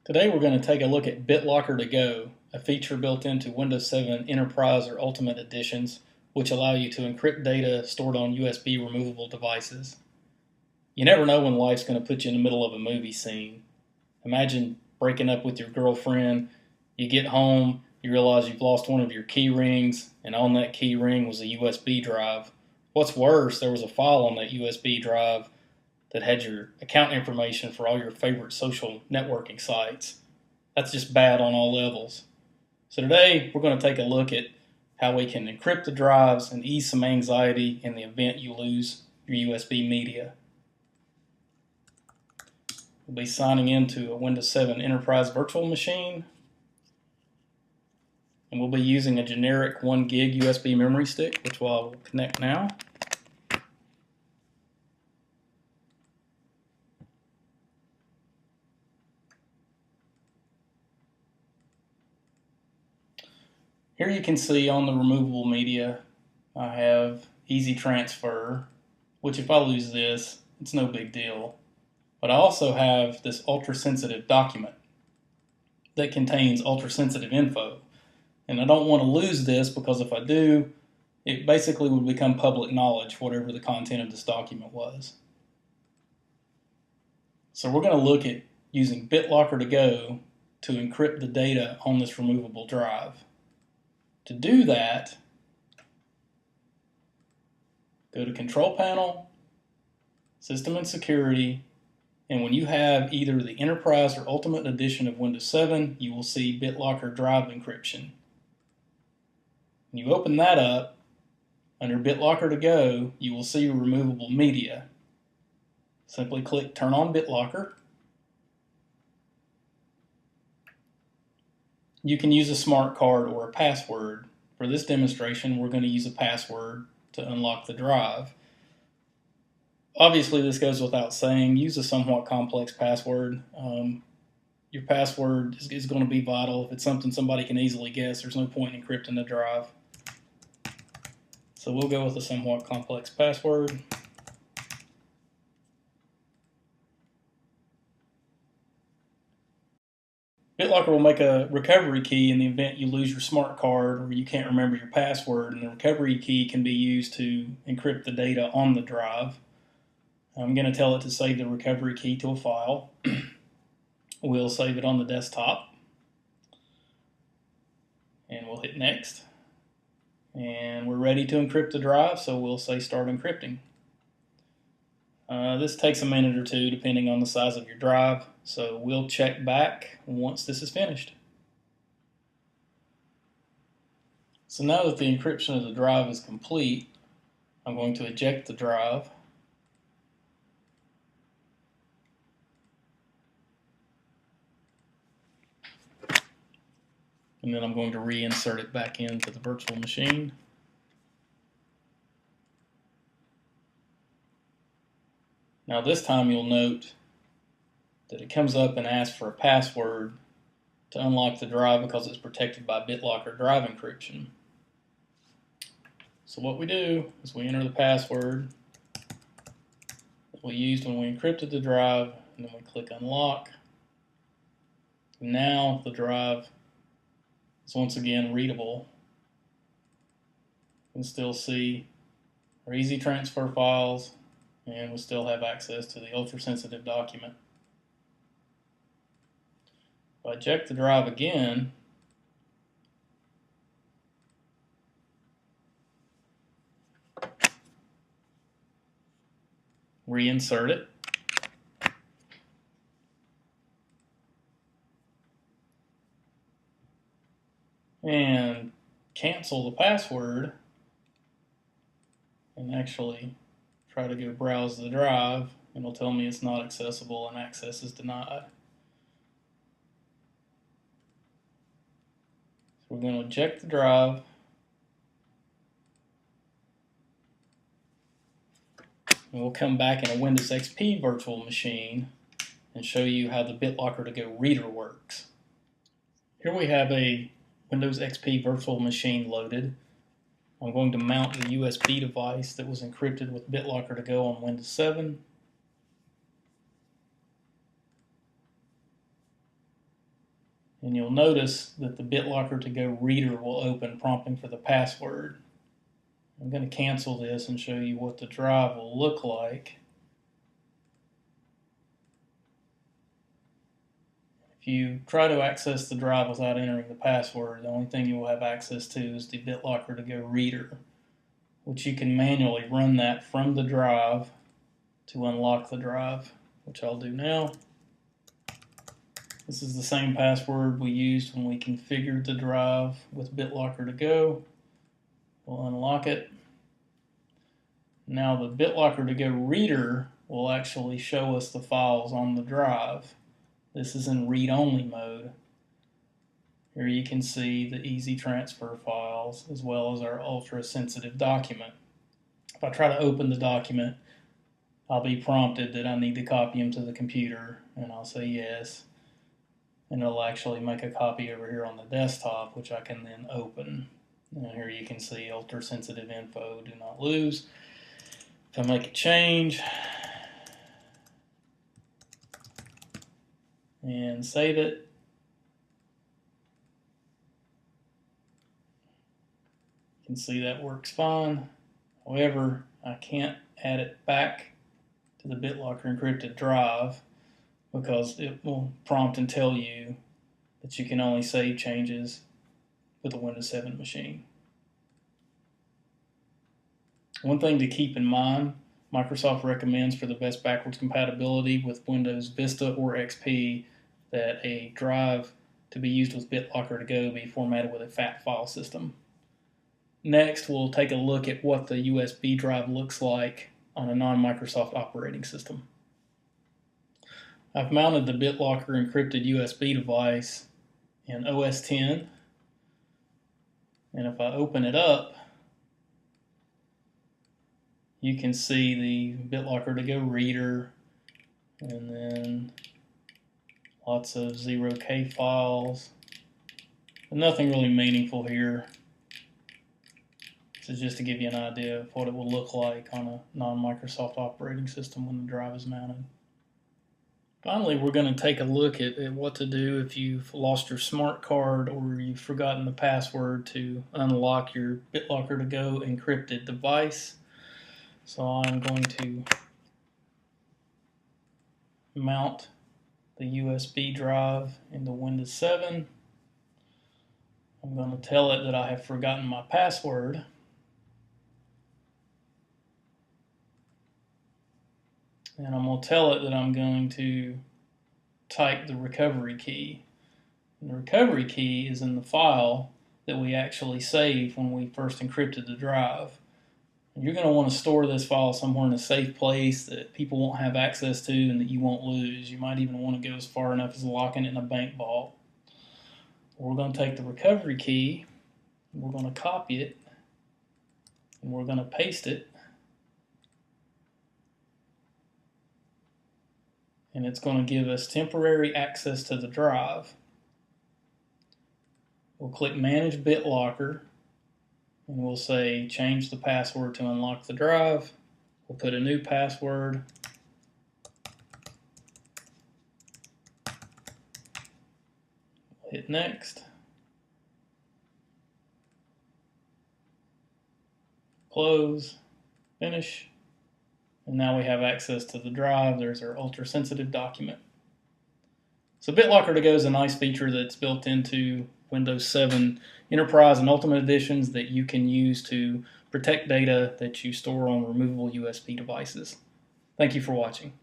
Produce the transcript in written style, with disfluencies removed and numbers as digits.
Today we're going to take a look at BitLocker To Go, a feature built into Windows 7 Enterprise or Ultimate editions, which allow you to encrypt data stored on USB removable devices. You never know when life's going to put you in the middle of a movie scene. Imagine breaking up with your girlfriend, you get home, you realize you've lost one of your key rings, and on that key ring was a USB drive. What's worse, there was a file on that USB drive that had your account information for all your favorite social networking sites. That's just bad on all levels. So today we're going to take a look at how we can encrypt the drives and ease some anxiety in the event you lose your USB media. We'll be signing into a Windows 7 Enterprise virtual machine, and we'll be using a generic 1 gig USB memory stick, which I will connect now. Here you can see on the removable media I have easy transfer, which if I lose this, it's no big deal. But I also have this ultra-sensitive document that contains ultra-sensitive info. And I don't want to lose this because if I do, it basically would become public knowledge, whatever the content of this document was. So we're going to look at using BitLocker To Go to encrypt the data on this removable drive. To do that, go to Control Panel, System and Security, and when you have either the Enterprise or Ultimate Edition of Windows 7, you will see BitLocker Drive Encryption. When you open that up, under BitLocker To Go, you will see removable media. Simply click Turn on BitLocker. You can use a smart card or a password. For this demonstration, we're going to use a password to unlock the drive. Obviously, this goes without saying, use a somewhat complex password. Your password is going to be vital. If it's something somebody can easily guess, there's no point in encrypting the drive. So we'll go with a somewhat complex password. BitLocker will make a recovery key in the event you lose your smart card or you can't remember your password, and the recovery key can be used to encrypt the data on the drive. I'm going to tell it to save the recovery key to a file. We'll save it on the desktop, and we'll hit Next. And we're ready to encrypt the drive, so we'll say Start Encrypting. This takes a minute or two depending on the size of your drive, so we'll check back once this is finished. So now that the encryption of the drive is complete, I'm going to eject the drive. And then I'm going to reinsert it back into the virtual machine. Now this time you'll note that it comes up and asks for a password to unlock the drive because it's protected by BitLocker Drive Encryption. So what we do is we enter the password that we used when we encrypted the drive, and then we click Unlock. Now the drive is once again readable. You can still see our easy transfer files, and we still have access to the ultra-sensitive document. If I eject the drive again, reinsert it, and cancel the password, and actually try to go browse the drive, and it'll tell me it's not accessible and access is denied. So we're going to eject the drive, and we'll come back in a Windows XP virtual machine and show you how the BitLocker To Go reader works. Here we have a Windows XP virtual machine loaded. I'm going to mount the USB device that was encrypted with BitLocker To Go on Windows 7. And you'll notice that the BitLocker To Go reader will open, prompting for the password. I'm going to cancel this and show you what the drive will look like. If you try to access the drive without entering the password, the only thing you will have access to is the BitLocker To Go reader, which you can manually run that from the drive to unlock the drive, which I'll do now. This is the same password we used when we configured the drive with BitLocker To Go. We'll unlock it. Now the BitLocker To Go reader will actually show us the files on the drive. This is in read-only mode. Here you can see the easy transfer files as well as our ultra-sensitive document. If I try to open the document, I'll be prompted that I need to copy them to the computer, and I'll say yes. And it'll actually make a copy over here on the desktop, which I can then open. And here you can see ultra-sensitive info, do not lose. If I make a change and save it, you can see that works fine. However, I can't add it back to the BitLocker encrypted drive because it will prompt and tell you that you can only save changes with a Windows 7 machine. One thing to keep in mind, Microsoft recommends for the best backwards compatibility with Windows Vista or XP that a drive to be used with BitLocker To Go be formatted with a FAT file system. Next, we'll take a look at what the USB drive looks like on a non-Microsoft operating system. I've mounted the BitLocker encrypted USB device in OS X, and if I open it up, you can see the BitLocker To Go reader, and then lots of 0K files, but nothing really meaningful here. This is just to give you an idea of what it will look like on a non-Microsoft operating system when the drive is mounted. Finally, we're going to take a look at what to do if you've lost your smart card or you've forgotten the password to unlock your BitLocker To Go encrypted device. So I'm going to mount the USB drive into Windows 7. I'm going to tell it that I have forgotten my password. And I'm going to tell it that I'm going to type the recovery key. And the recovery key is in the file that we actually saved when we first encrypted the drive. And you're going to want to store this file somewhere in a safe place that people won't have access to and that you won't lose. You might even want to go as far enough as locking it in a bank vault. We're going to take the recovery key, and we're going to copy it, and we're going to paste it. And it's going to give us temporary access to the drive. We'll click Manage BitLocker, and we'll say change the password to unlock the drive. We'll put a new password. Hit Next. Close. Finish. And now we have access to the drive. There's our ultra-sensitive document. So BitLocker To Go is a nice feature that's built into Windows 7 Enterprise and Ultimate Editions that you can use to protect data that you store on removable USB devices. Thank you for watching.